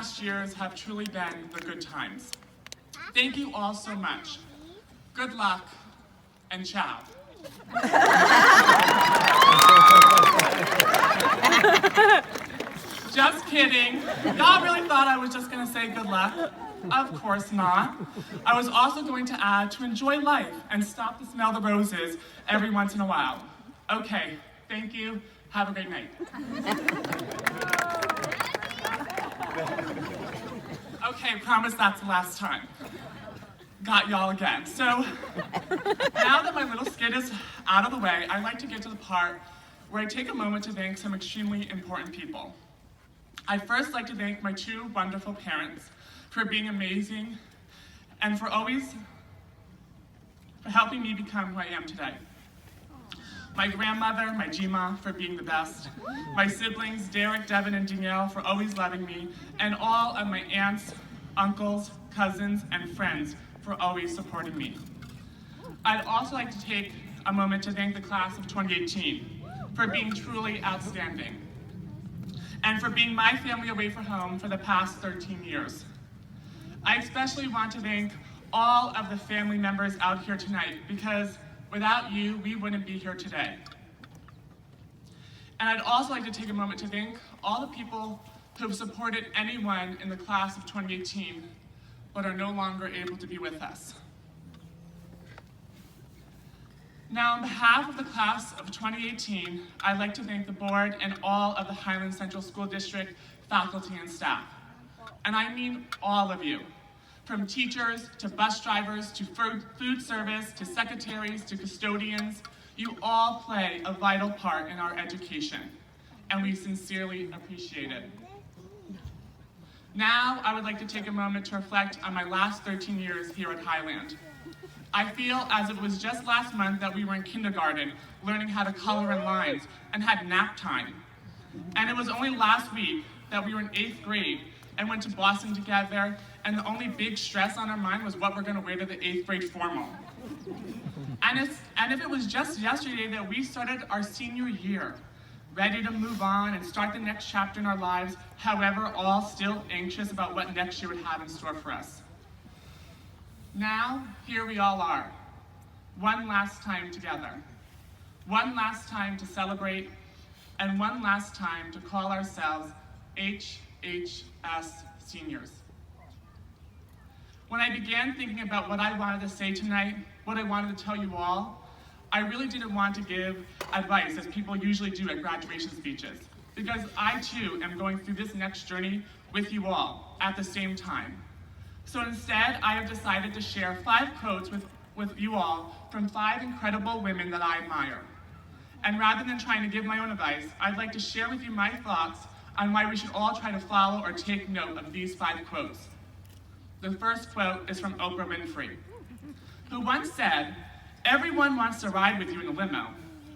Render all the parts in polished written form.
past years have truly been the good times. Thank you all so much. Good luck, and ciao. Just kidding. Y'all really thought I was just gonna say good luck? Of course not. I was also going to add to enjoy life and stop to smell the roses every once in a while. Okay, thank you. Have a great night. Okay, promise that's the last time. Got y'all again. So, now that my little skit is out of the way, I'd like to get to the part where I take a moment to thank some extremely important people. I'd first like to thank my two wonderful parents for being amazing and for helping me become who I am today. My grandmother, my Jima, for being the best. My siblings, Derek, Devin, and Danielle, for always loving me. And all of my aunts, uncles, cousins, and friends for always supporting me. I'd also like to take a moment to thank the class of 2018 for being truly outstanding and for being my family away from home for the past 13 years. I especially want to thank all of the family members out here tonight because without you, we wouldn't be here today. And I'd also like to take a moment to thank all the people who have supported anyone in the class of 2018 but are no longer able to be with us. Now, on behalf of the class of 2018, I'd like to thank the board and all of the Highland Central School District faculty and staff. And I mean all of you, from teachers to bus drivers to food service to secretaries to custodians. You all play a vital part in our education, and we sincerely appreciate it. Now, I would like to take a moment to reflect on my last 13 years here at Highland. I feel as if it was just last month that we were in kindergarten, learning how to color in lines, and had nap time. And it was only last week that we were in 8th grade and went to Boston together, and the only big stress on our mind was what we're gonna wear to the 8th grade formal. And if it was just yesterday that we started our senior year, ready to move on and start the next chapter in our lives, however, all still anxious about what next year would have in store for us. Now, here we all are, one last time together, one last time to celebrate, and one last time to call ourselves HHS seniors. When I began thinking about what I wanted to say tonight, what I wanted to tell you all, I really didn't want to give advice as people usually do at graduation speeches, because I too am going through this next journey with you all at the same time. So instead, I have decided to share 5 quotes with you all from 5 incredible women that I admire. And rather than trying to give my own advice, I'd like to share with you my thoughts on why we should all try to follow or take note of these 5 quotes. The first quote is from Oprah Winfrey, who once said, "Everyone wants to ride with you in a limo,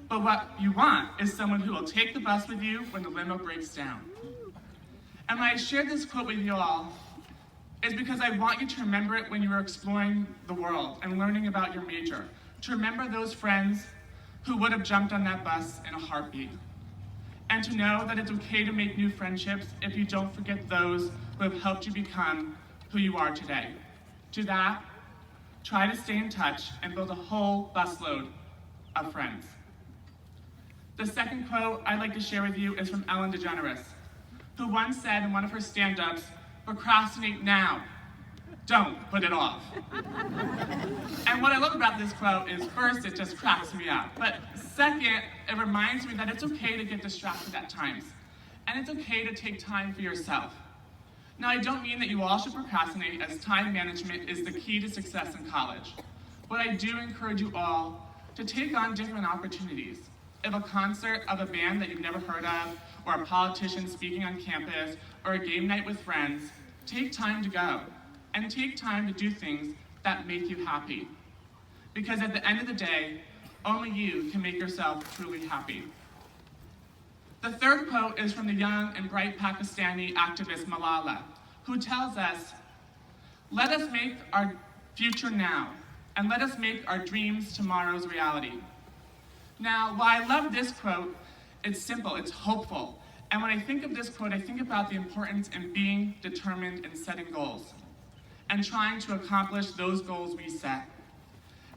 but what you want is someone who will take the bus with you when the limo breaks down." And when I shared this quote with you all, it's because I want you to remember it when you are exploring the world and learning about your major, to remember those friends who would have jumped on that bus in a heartbeat. And to know that it's okay to make new friendships if you don't forget those who have helped you become who you are today. To that, try to stay in touch and build a whole busload of friends. The second quote I'd like to share with you is from Ellen DeGeneres, who once said in one of her stand-ups, "Procrastinate now, don't put it off." And what I love about this quote is, first, it just cracks me up. But second, it reminds me that it's okay to get distracted at times. And it's okay to take time for yourself. Now, I don't mean that you all should procrastinate, as time management is the key to success in college. But I do encourage you all to take on different opportunities. If a concert of a band that you've never heard of, or a politician speaking on campus, or a game night with friends, take time to go. And take time to do things that make you happy. Because at the end of the day, only you can make yourself truly happy. The third quote is from the young and bright Pakistani activist Malala, who tells us, "Let us make our future now, and let us make our dreams tomorrow's reality." Now, while I love this quote, it's simple, it's hopeful, And when I think of this quote, I think about the importance in being determined in setting goals and trying to accomplish those goals we set.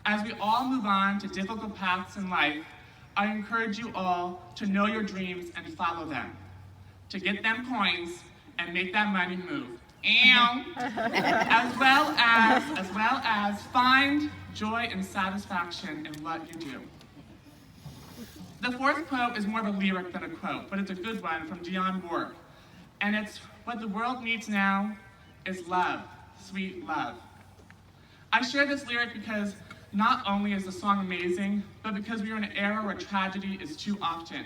As we all move on to difficult paths in life, I encourage you all to know your dreams and follow them, to get them coins and make that money move. And as well as find joy and satisfaction in what you do. The fourth quote is more of a lyric than a quote, but it's a good one from Dionne Warwick. And it's, what the world needs now is love, sweet love. I share this lyric because not only is the song amazing, but because we are in an era where tragedy is too often.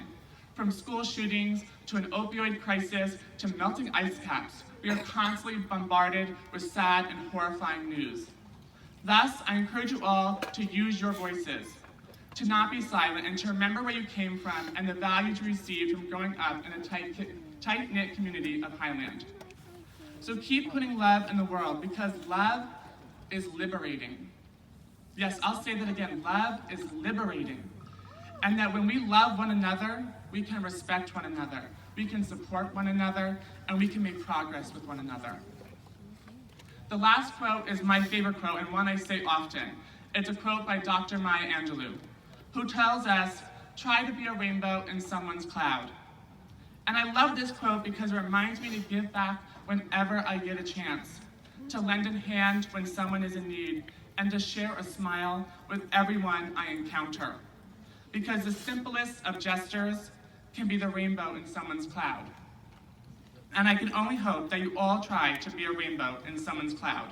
From school shootings to an opioid crisis to melting ice caps, we are constantly bombarded with sad and horrifying news. Thus, I encourage you all to use your voices, to not be silent, and to remember where you came from and the values you received from growing up in a tight-knit community of Highland. So keep putting love in the world, because love is liberating. Yes, I'll say that again, love is liberating. And that when we love one another, we can respect one another, we can support one another, and we can make progress with one another. The last quote is my favorite quote, and one I say often. It's a quote by Dr. Maya Angelou, who tells us, try to be a rainbow in someone's cloud. And I love this quote because it reminds me to give back whenever I get a chance, to lend a hand when someone is in need, and to share a smile with everyone I encounter. Because the simplest of gestures can be the rainbow in someone's cloud. And I can only hope that you all try to be a rainbow in someone's cloud.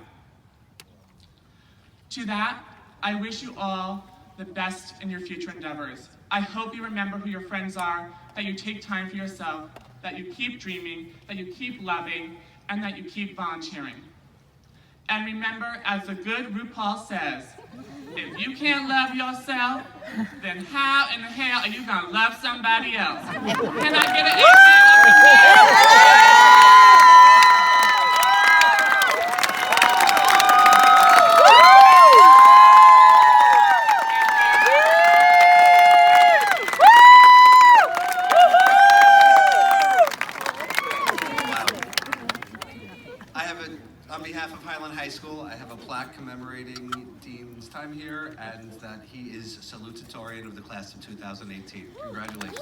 To that, I wish you all the best in your future endeavors. I hope you remember who your friends are, that you take time for yourself, that you keep dreaming, that you keep loving, and that you keep volunteering. And remember, as the good RuPaul says, if you can't love yourself, then how in the hell are you gonna love somebody else? Can I get an amen up in here? On behalf of Highland High School, I have a plaque commemorating Dean's time here, and that he is salutatorian of the class of 2018. Congratulations.